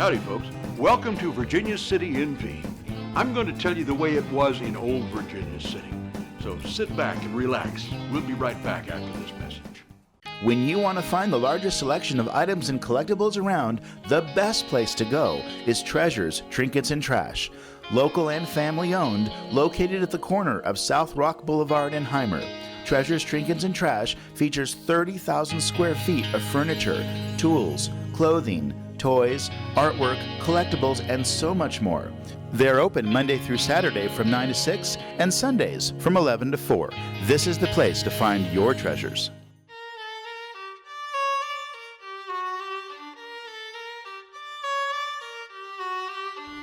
Howdy, folks. Welcome to Virginia City, NV. I'm going to tell you the way it was in old Virginia City. So sit back and relax. We'll be right back after this message. When you want to find the largest selection of items and collectibles around, the best place to go is Treasures, Trinkets, and Trash. Local and family owned, located at the corner of South Rock Boulevard and Heimer. Treasures, Trinkets, and Trash features 30,000 square feet of furniture, tools, clothing, toys, artwork, collectibles, and so much more. They're open Monday through Saturday from 9 to 6 and Sundays from 11 to 4. This is the place to find your treasures.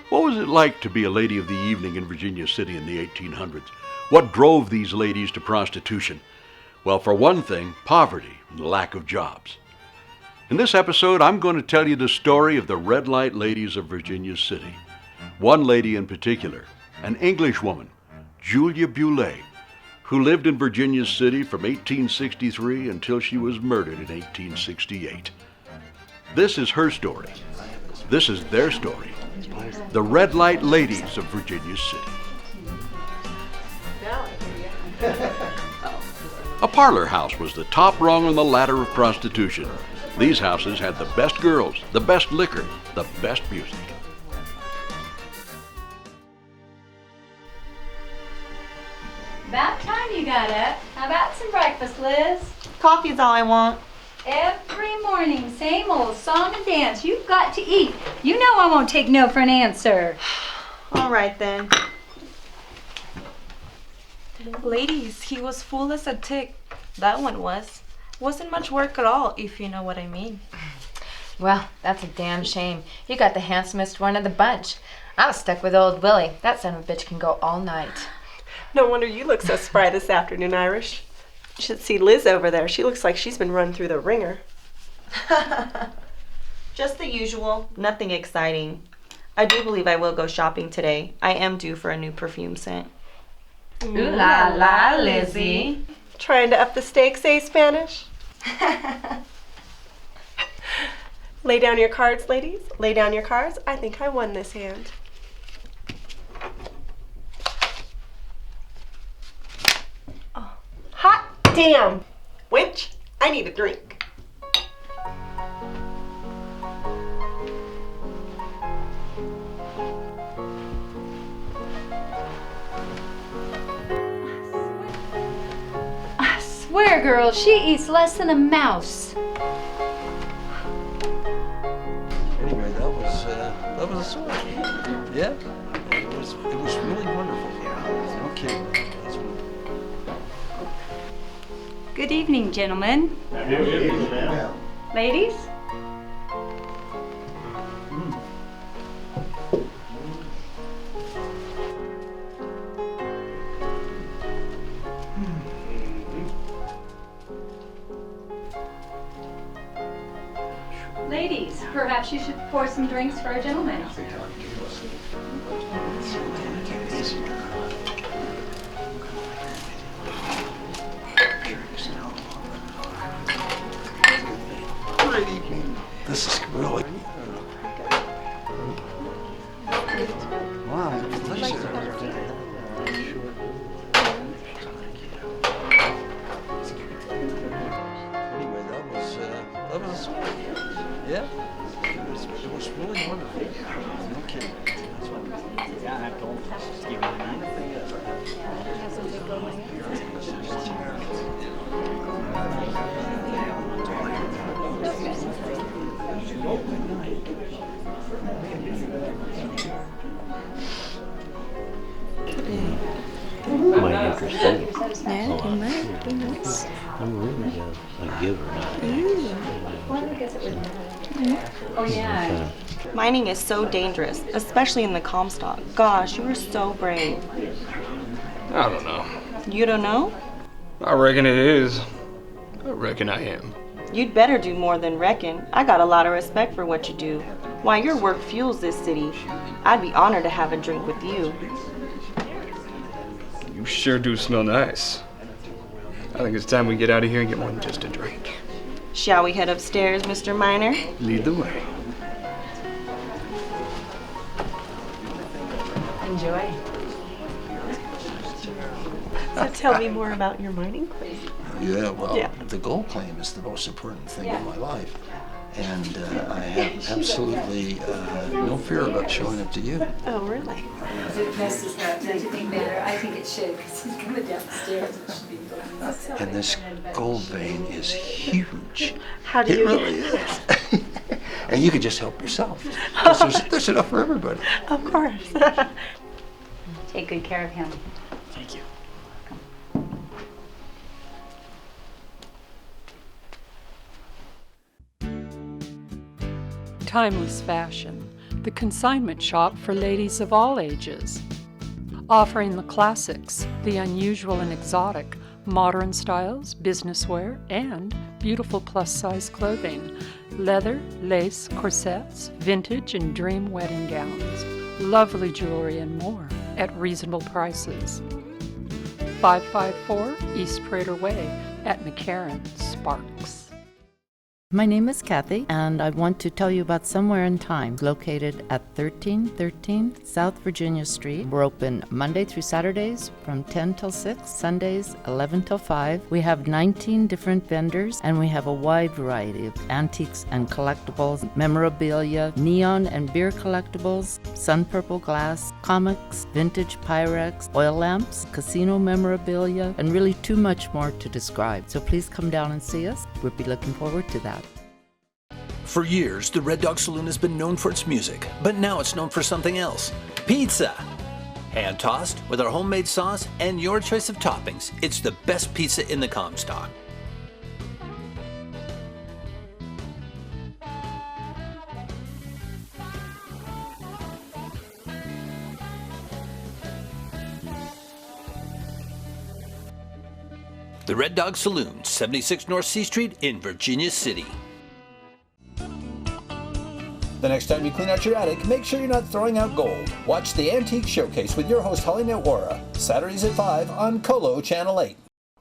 What was it like to be a lady of the evening in Virginia City in the 1800s? What drove these ladies to prostitution? Well, for one thing, poverty and the lack of jobs. In this episode, I'm going to tell you the story of the red light ladies of Virginia City. One lady in particular, an English woman, Julia Bewlay, who lived in Virginia City from 1863 until she was murdered in 1868. This is her story. This is their story. The red light ladies of Virginia City. A parlor house was the top rung on the ladder of prostitution. These houses had the best girls, the best liquor, the best music. About time you got up. How about some breakfast, Liz? Coffee's all I want. Every morning, same old song and dance. You've got to eat. You know I won't take no for an answer. All right then. Ladies, he was full as a tick. That one was. Wasn't much work at all, if you know what I mean. Well, that's a damn shame. You got the handsomest one of the bunch. I was stuck with old Willie. That son of a bitch can go all night. No wonder you look so spry this afternoon, Irish. You should see Liz over there. She looks like she's been run through the ringer. Just the usual. Nothing exciting. I do believe I will go shopping today. I am due for a new perfume scent. Ooh la la, Lizzie. Trying to up the stakes, eh, Spanish? Lay down your cards, ladies. Lay down your cards. I think I won this hand. Oh, hot damn! Wench, I need a drink. I swear, girl, she eats less than a mouse. Anyway, that was a story. Yeah, it was really wonderful. Yeah, okay. Good evening, gentlemen. Good evening, ma'am. Ladies? Ladies, perhaps you should pour some drinks for our gentlemen. Great evening. This is really. Wow, pleasure. Anyway, that was a story. Yeah, it was really wonderful. No kidding. Yeah, I told Might interest you. Yeah, you might. Be nice. I'm really a giver. Oh, yeah. Mining is so dangerous, especially in the Comstock. Gosh, you were so brave. I don't know. You don't know? I reckon it is. I reckon I am. You'd better do more than reckon. I got a lot of respect for what you do. Why, your work fuels this city. I'd be honored to have a drink with you. You sure do smell nice. I think it's time we get out of here and get more than just a drink. Shall we head upstairs, Mr. Miner? Lead the way. Enjoy. So tell me more about your mining claim. Yeah, well, Yeah. the gold claim is the most important thing in my life. And I have absolutely no fear about showing it to you. Oh, really? It messes her up. Does it think better? I think it should, because he's coming downstairs. It should be fine. And this gold vein is huge. How do It you really is. And you can just help yourself. 'Cause there's enough for everybody. Of course. Take good care of him. Thank you. Timeless Fashion, the consignment shop for ladies of all ages. Offering the classics, the unusual and exotic, modern styles, business wear, and beautiful plus-size clothing. Leather, lace, corsets, vintage and dream wedding gowns, lovely jewelry and more at reasonable prices. 554 East Prater Way at McCarran, Sparks. My name is Kathy, and I want to tell you about Somewhere in Time, located at 1313 South Virginia Street. We're open Monday through Saturdays from 10 till 6, Sundays 11 till 5. We have 19 different vendors, and we have a wide variety of antiques and collectibles, memorabilia, neon and beer collectibles, sun purple glass, comics, vintage Pyrex, oil lamps, casino memorabilia, and really too much more to describe. So please come down and see us. We'll be looking forward to that. For years, the Red Dog Saloon has been known for its music, but now it's known for something else. Pizza! Hand-tossed, with our homemade sauce and your choice of toppings, it's the best pizza in the Comstock. The Red Dog Saloon, 76 North C Street in Virginia City. The next time you clean out your attic, make sure you're not throwing out gold. Watch the Antique Showcase with your host, Holly Newara, Saturdays at 5 on Colo Channel 8.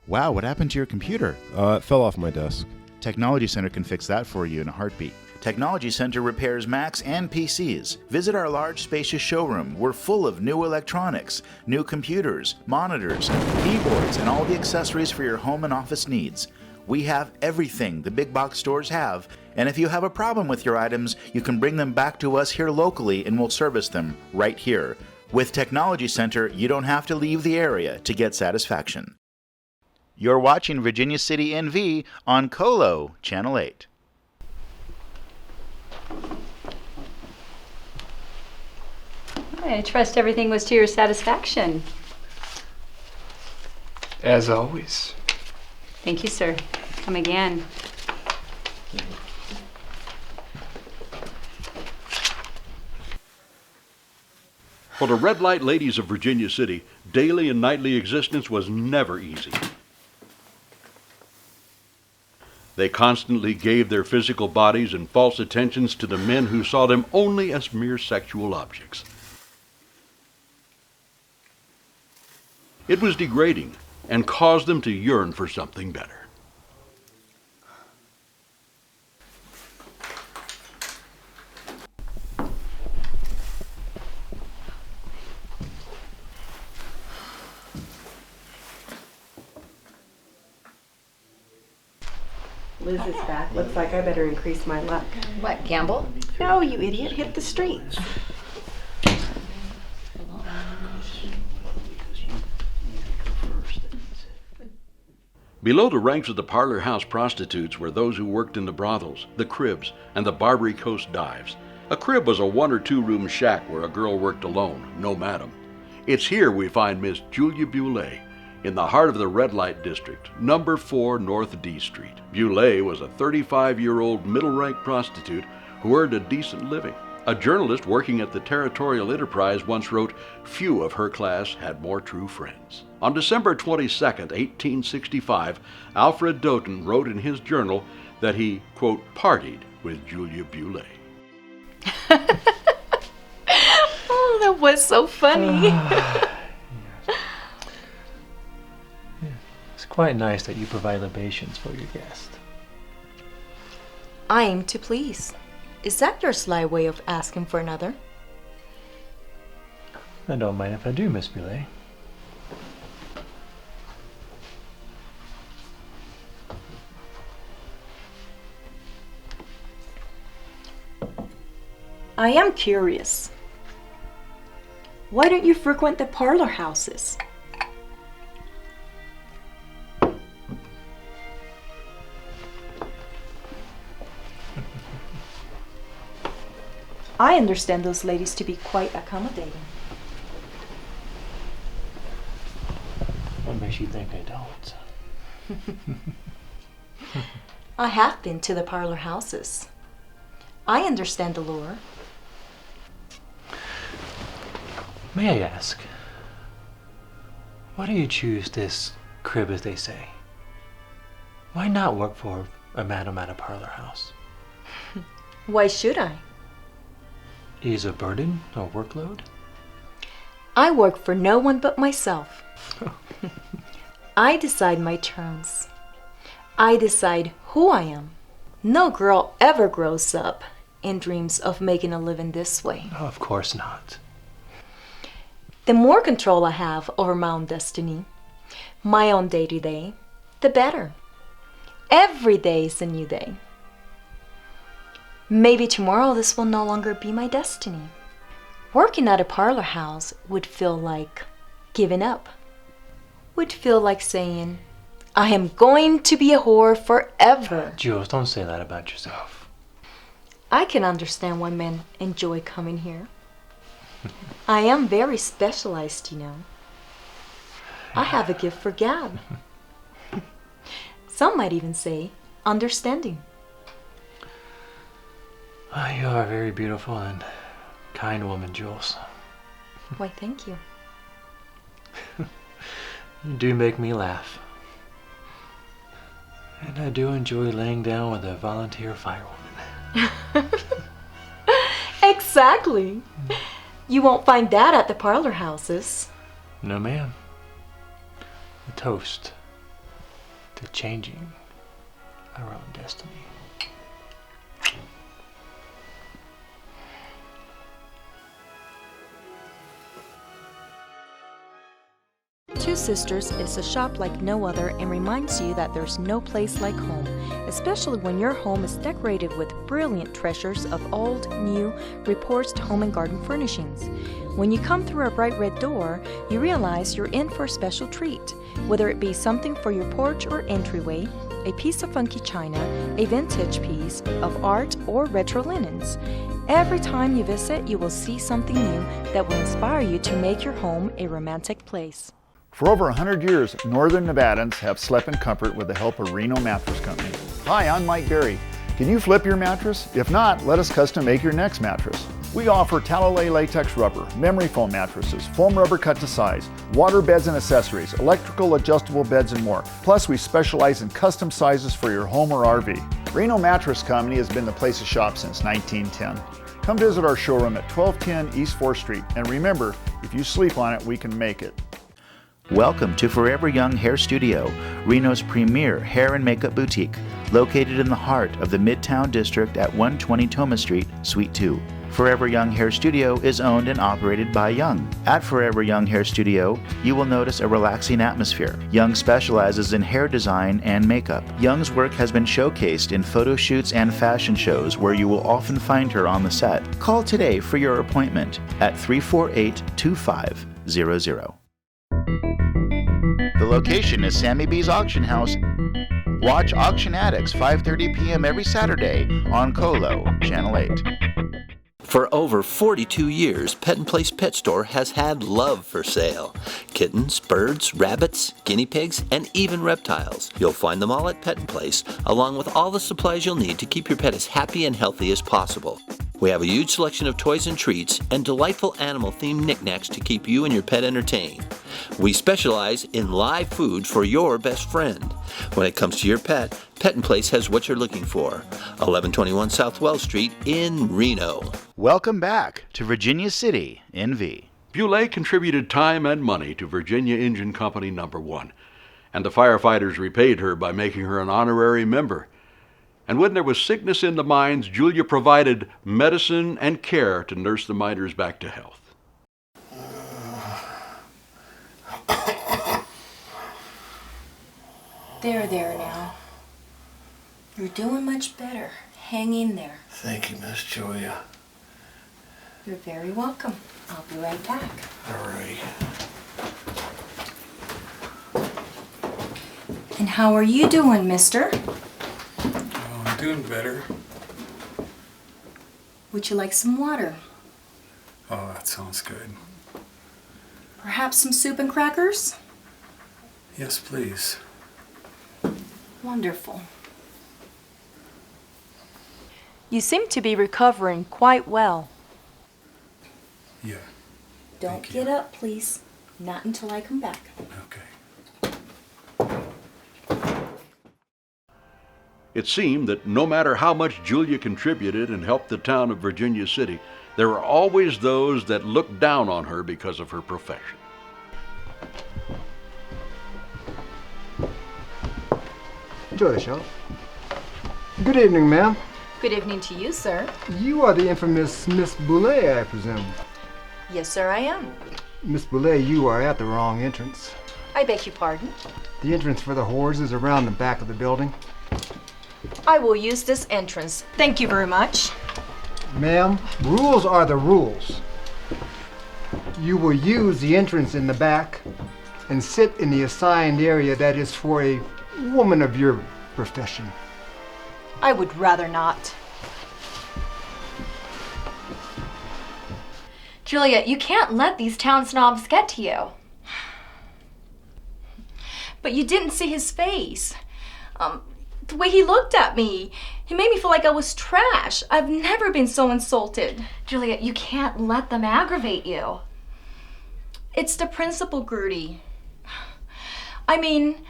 Wow, what happened to your computer? It fell off my desk. Technology Center can fix that for you in a heartbeat. Technology Center repairs Macs and PCs. Visit our large, spacious showroom. We're full of new electronics, new computers, monitors, keyboards, and all the accessories for your home and office needs. We have everything the big box stores have, and if you have a problem with your items, you can bring them back to us here locally and we'll service them right here. With Technology Center, you don't have to leave the area to get satisfaction. You're watching Virginia City NV on Colo Channel 8. I trust everything was to your satisfaction. As always. Thank you, sir. Come again. For the red light ladies of Virginia City, daily and nightly existence was never easy. They constantly gave their physical bodies and false attentions to the men who saw them only as mere sexual objects. It was degrading and caused them to yearn for something better. Liz is back. Looks like I better increase my luck. What, gamble? No, you idiot. Hit the streets. Below the ranks of the parlor house prostitutes were those who worked in the brothels, the cribs, and the Barbary Coast dives. A crib was a 1 or 2 room shack where a girl worked alone, no madam. It's here we find Miss Julia Boulay, in the heart of the red light district, number 4 North D Street. Boulay was a 35-year-old middle-rank prostitute who earned a decent living. A journalist working at the Territorial Enterprise once wrote, "Few of her class had more true friends." On December 22, 1865, Alfred Doughton wrote in his journal that he, quote, partied with Julia Boulay. Oh, that was so funny. It's quite nice that you provide libations for your guest. I aim to please. Is that your sly way of asking for another? I don't mind if I do, Miss Boulay. I am curious. Why don't you frequent the parlor houses? I understand those ladies to be quite accommodating. What makes you think I don't? I have been to the parlor houses. I understand the lure. May I ask, why do you choose this crib, as they say? Why not work for a madam at a parlor house? Why should I? Is a burden or workload? I work for no one but myself. I decide my terms. I decide who I am. No girl ever grows up and dreams of making a living this way. Oh, of course not. The more control I have over my own destiny, my own day-to-day, the better. Every day is a new day. Maybe tomorrow this will no longer be my destiny. Working at a parlor house would feel like giving up. Would feel like saying, I am going to be a whore forever. Jules, don't say that about yourself. I can understand why men enjoy coming here. I am very specialized, you know. I have a gift for gab. Some might even say understanding. Well, you are a very beautiful and kind woman, Jules. Why, thank you. You do make me laugh. And I do enjoy laying down with a volunteer firewoman. Exactly. You won't find that at the parlor houses. No, ma'am. A toast to changing our own destiny. Two Sisters is a shop like no other and reminds you that there's no place like home, especially when your home is decorated with brilliant treasures of old, new, repurposed home and garden furnishings. When you come through our bright red door, you realize you're in for a special treat, whether it be something for your porch or entryway, a piece of funky china, a vintage piece of art, or retro linens. Every time you visit, you will see something new that will inspire you to make your home a romantic place. For over 100 years, Northern Nevadans have slept in comfort with the help of Reno Mattress Company. Hi, I'm Mike Berry. Can you flip your mattress? If not, let us custom make your next mattress. We offer Talalay latex rubber, memory foam mattresses, foam rubber cut to size, water beds and accessories, electrical adjustable beds and more. Plus, we specialize in custom sizes for your home or RV. Reno Mattress Company has been the place to shop since 1910. Come visit our showroom at 1210 East 4th Street. And remember, if you sleep on it, we can make it. Welcome to Forever Young Hair Studio, Reno's premier hair and makeup boutique, located in the heart of the Midtown District at 120 Thomas Street, Suite 2. Forever Young Hair Studio is owned and operated by Young. At Forever Young Hair Studio, you will notice a relaxing atmosphere. Young specializes in hair design and makeup. Young's work has been showcased in photo shoots and fashion shows where you will often find her on the set. Call today for your appointment at 348-2500. The location is Sammy B's Auction House. Watch Auction Addicts 5:30 p.m. every Saturday on Colo, Channel 8. For over 42 years, Pet and Place Pet Store has had love for sale. Kittens, birds, rabbits, guinea pigs, and even reptiles. You'll find them all at Pet and Place, along with all the supplies you'll need to keep your pet as happy and healthy as possible. We have a huge selection of toys and treats and delightful animal-themed knickknacks to keep you and your pet entertained. We specialize in live food for your best friend. When it comes to your pet, Pet and Place has what you're looking for. 1121 South Wells Street in Reno. Welcome back to Virginia City, NV. Boulay contributed time and money to Virginia Engine Company No. 1, and the firefighters repaid her by making her an honorary member. And when there was sickness in the mines, Julia provided medicine and care to nurse the miners back to health. There now. You're doing much better. Hang in there. Thank you, Miss Julia. You're very welcome. I'll be right back. All right. And how are you doing, mister? Oh, I'm doing better. Would you like some water? Oh, that sounds good. Perhaps some soup and crackers? Yes, please. Wonderful. You seem to be recovering quite well. Yeah. Don't get up, please. Not until I come back. Okay. It seemed that no matter how much Julia contributed and helped the town of Virginia City, there were always those that looked down on her because of her profession. Julia Shaw. Good evening, ma'am. Good evening to you, sir. You are the infamous Miss Boulay, I presume. Yes, sir, I am. Miss Boulay, you are at the wrong entrance. I beg your pardon. The entrance for the whores is around the back of the building. I will use this entrance. Thank you very much. Ma'am, rules are the rules. You will use the entrance in the back and sit in the assigned area that is for a woman of your profession. I would rather not. Julia, you can't let these town snobs get to you. But you didn't see his face. The way he looked at me, he made me feel like I was trash. I've never been so insulted. Julia, you can't let them aggravate you. It's the principal, Gertie. I mean,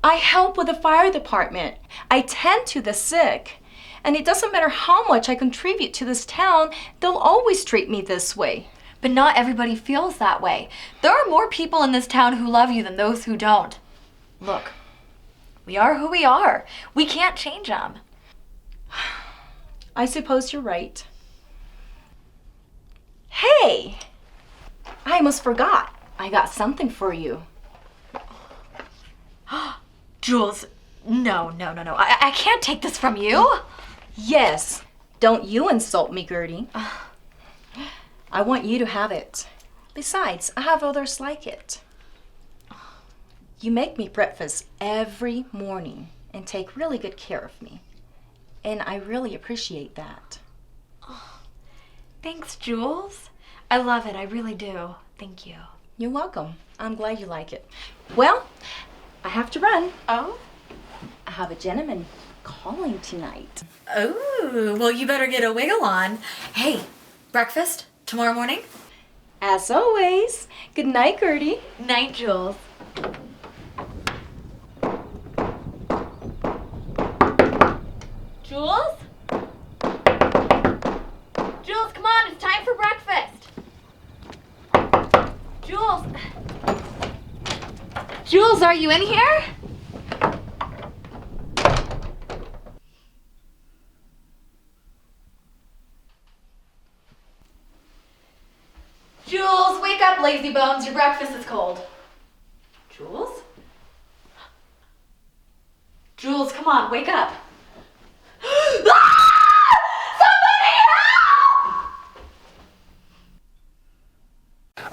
I help with the fire department. I tend to the sick. And it doesn't matter how much I contribute to this town, they'll always treat me this way. But not everybody feels that way. There are more people in this town who love you than those who don't. Look, we are who we are. We can't change them. I suppose you're right. Hey! I almost forgot. I got something for you. Jules, no. I can't take this from you. Yes. Don't you insult me, Gertie. I want you to have it. Besides, I have others like it. You make me breakfast every morning and take really good care of me. And I really appreciate that. Oh, thanks, Jules. I love it. I really do. Thank you. You're welcome. I'm glad you like it. Well, I have to run. Oh? I have a gentleman calling tonight. Oh, well, you better get a wiggle on. Hey, breakfast tomorrow morning? As always. Good night, Gertie. Night, Jules. Jules? Jules, come on, it's time for breakfast. Jules? Jules, are you in here? Jules, wake up, lazy bones. Your breakfast is cold. Jules? Jules, come on, wake up.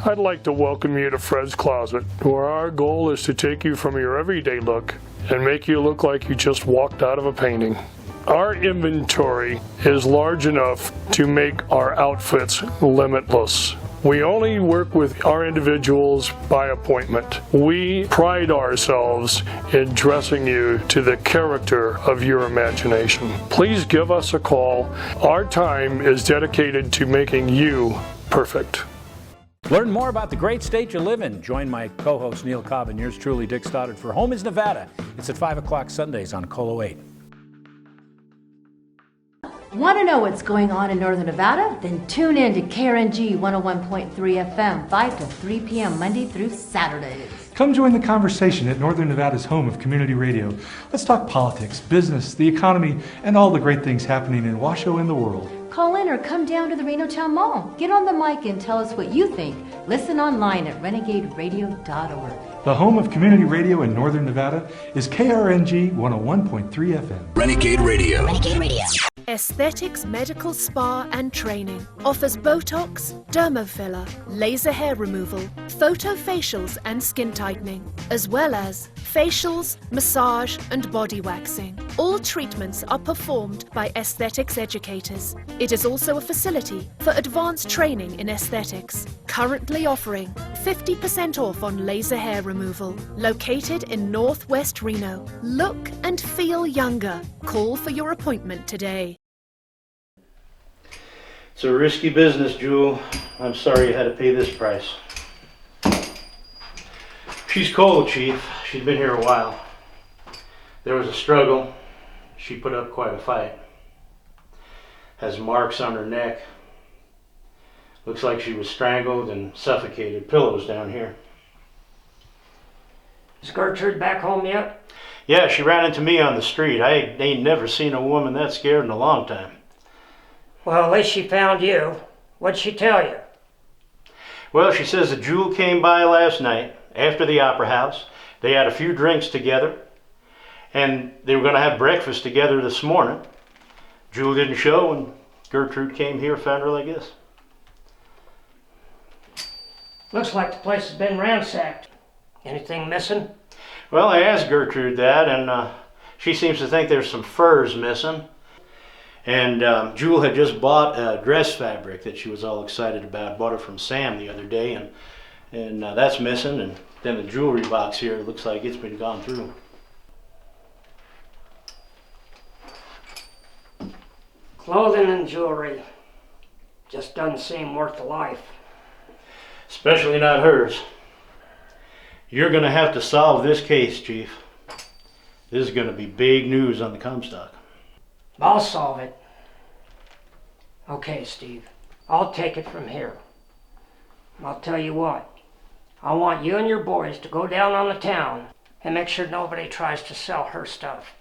I'd like to welcome you to Fred's Closet, where our goal is to take you from your everyday look and make you look like you just walked out of a painting. Our inventory is large enough to make our outfits limitless. We only work with our individuals by appointment. We pride ourselves in dressing you to the character of your imagination. Please give us a call. Our time is dedicated to making you perfect. Learn more about the great state you live in. Join my co-host Neil Cobb and yours truly, Dick Stoddard, for Home is Nevada. It's at 5 o'clock Sundays on Colo 8. Want to know what's going on in Northern Nevada? Then tune in to KRNG 101.3 FM, 5 to 3 p.m. Monday through Saturdays. Come join the conversation at Northern Nevada's home of community radio. Let's talk politics, business, the economy, and all the great things happening in Washoe and the world. Call in or come down to the Reno Town Mall. Get on the mic and tell us what you think. Listen online at renegaderadio.org. The home of community radio in Northern Nevada is KRNG 101.3 FM. Renegade Radio. Renegade Radio. Aesthetics Medical Spa and Training offers Botox, dermofiller, laser hair removal, photofacials and skin tightening, as well as facials, massage and body waxing. All treatments are performed by aesthetics educators. It is also a facility for advanced training in aesthetics. Currently offering 50% off on laser hair removal. Located in Northwest Reno. Look and feel younger. Call for your appointment today. It's a risky business, Jewel. I'm sorry you had to pay this price. She's cold, Chief. She'd been here a while. There was a struggle. She put up quite a fight. Has marks on her neck. Looks like she was strangled and suffocated. Pillows down here. Is Gertrude back home yet? Yeah, she ran into me on the street. I ain't never seen a woman that scared in a long time. Well, at least she found you. What'd she tell you? Well, she says that Jewel came by last night after the Opera House. They had a few drinks together, and they were going to have breakfast together this morning. Jewel didn't show, and Gertrude came here, found her like this. Looks like the place has been ransacked. Anything missing? Well, I asked Gertrude that, and she seems to think there's some furs missing. And Jewel had just bought a dress fabric that she was all excited about. Bought it from Sam the other day, and that's missing. And then the jewelry box here, it looks like it's been gone through. Clothing and jewelry just doesn't seem worth the life. Especially not hers. You're going to have to solve this case, Chief. This is going to be big news on the Comstock. I'll solve it. Okay, Steve. I'll take it from here. I'll tell you what. I want you and your boys to go down on the town and make sure nobody tries to sell her stuff.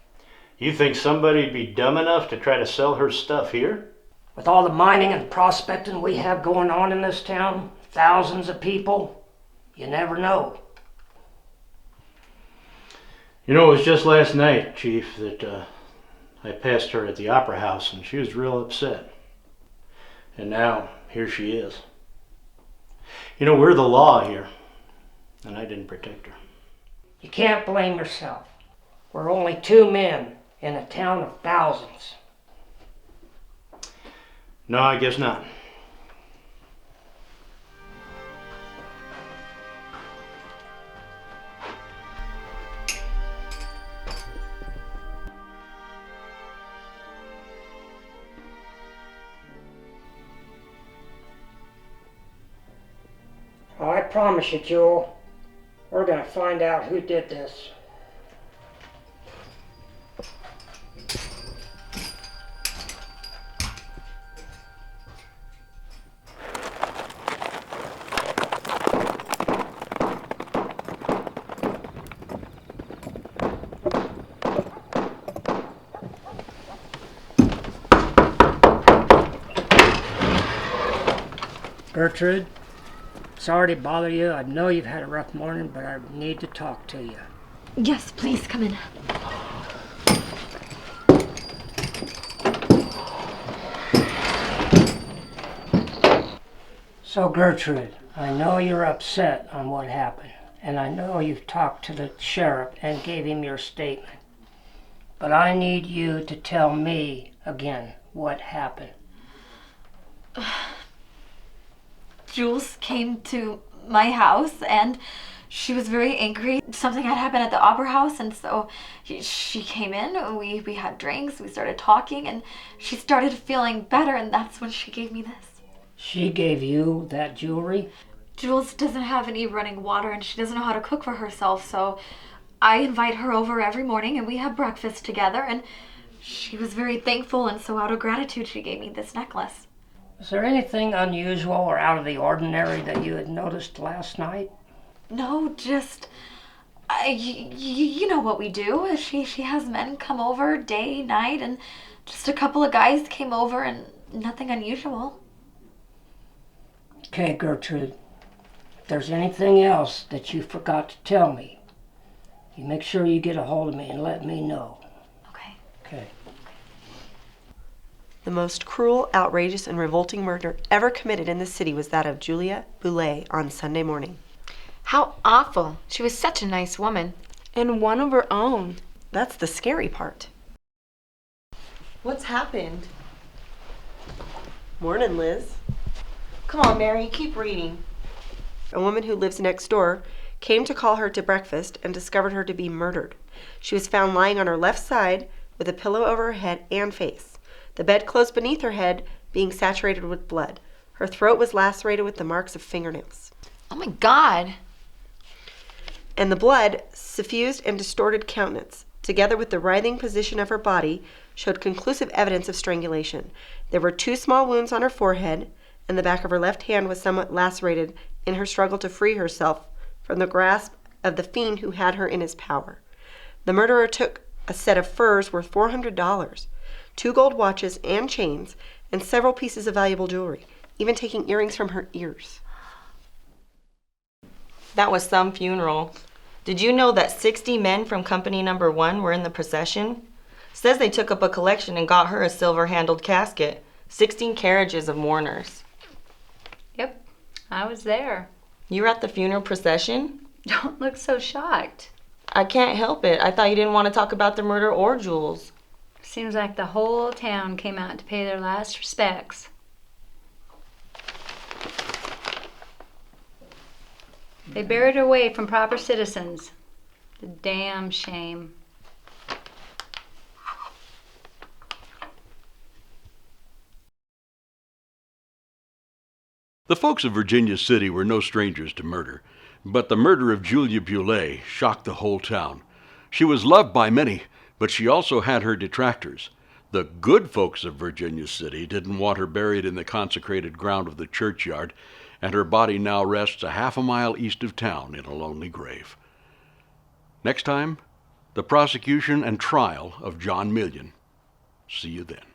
You think somebody'd be dumb enough to try to sell her stuff here? With all the mining and prospecting we have going on in this town, thousands of people, you never know. You know, it was just last night, Chief, that I passed her at the Opera House, and she was real upset. And now, here she is. You know, we're the law here, and I didn't protect her. You can't blame yourself. We're only two men in a town of thousands. No, I guess not. I promise you, Jewel, we're gonna find out who did this. Gertrude, sorry to bother you. I know you've had a rough morning, but I need to talk to you. Yes, please come in. So Gertrude, I know you're upset on what happened, and I know you've talked to the sheriff and gave him your statement. But I need you to tell me again what happened. Jules came to my house and she was very angry. Something had happened at the Opera House, and so she came in, we had drinks, we started talking, and she started feeling better, and that's when she gave me this. She gave you that jewelry? Jules doesn't have any running water and she doesn't know how to cook for herself, so I invite her over every morning and we have breakfast together, and she was very thankful, and so out of gratitude she gave me this necklace. Is there anything unusual or out of the ordinary that you had noticed last night? No, just, you know what we do. She has men come over day, night, and just a couple of guys came over, and nothing unusual. Okay, Gertrude. If there's anything else that you forgot to tell me, you make sure you get a hold of me and let me know. Okay. Okay. The most cruel, outrageous, and revolting murder ever committed in the city was that of Julia Boulay on Sunday morning. How awful. She was such a nice woman. And one of her own. That's the scary part. What's happened? Morning, Liz. Come on, Mary, keep reading. A woman who lives next door came to call her to breakfast and discovered her to be murdered. She was found lying on her left side with a pillow over her head and face. The bedclothes beneath her head being saturated with blood. Her throat was lacerated with the marks of fingernails. Oh my God. And the blood, suffused and distorted countenance, together with the writhing position of her body, showed conclusive evidence of strangulation. There were 2 small wounds on her forehead, and the back of her left hand was somewhat lacerated in her struggle to free herself from the grasp of the fiend who had her in his power. The murderer took a set of furs worth $400, 2 gold watches and chains, and several pieces of valuable jewelry, even taking earrings from her ears. That was some funeral. Did you know that 60 men from company number 1 were in the procession? Says they took up a collection and got her a silver-handled casket. 16 carriages of mourners. Yep, I was there. You were at the funeral procession? Don't look so shocked. I can't help it. I thought you didn't want to talk about the murder or Jules. Seems like the whole town came out to pay their last respects. They buried her away from proper citizens. The damn shame. The folks of Virginia City were no strangers to murder, but the murder of Julia Boulay shocked the whole town. She was loved by many, but she also had her detractors. The good folks of Virginia City didn't want her buried in the consecrated ground of the churchyard, and her body now rests a half a mile east of town in a lonely grave. Next time, the prosecution and trial of John Million. See you then.